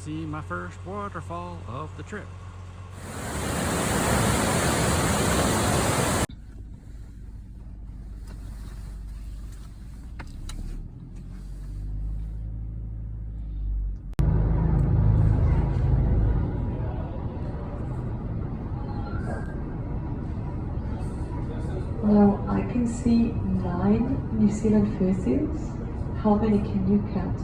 see my first waterfall of the trip. Now I can see 9 New Zealand fursuits. How many can you count?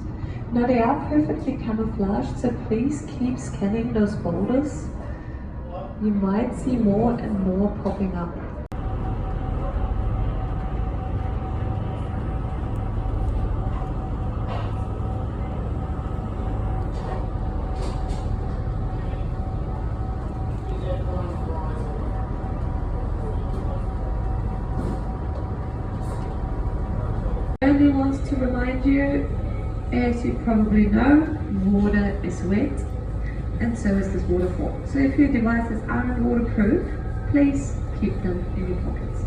Now they are perfectly camouflaged, so please keep scanning those boulders. You might see more and more popping up. Only wants to remind you, as you probably know, water is wet and so is this waterfall. So if your devices aren't waterproof, please keep them in your pockets.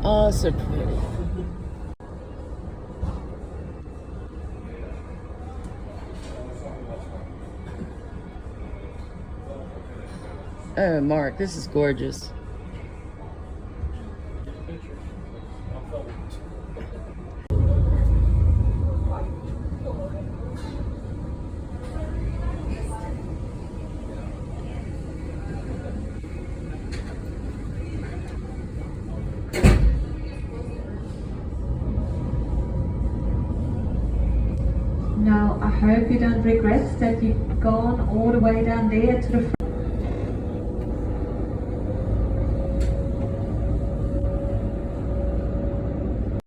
Oh, so pretty. Oh, Mark, this is gorgeous. Now I hope you don't regret that you've gone all the way down there to the front.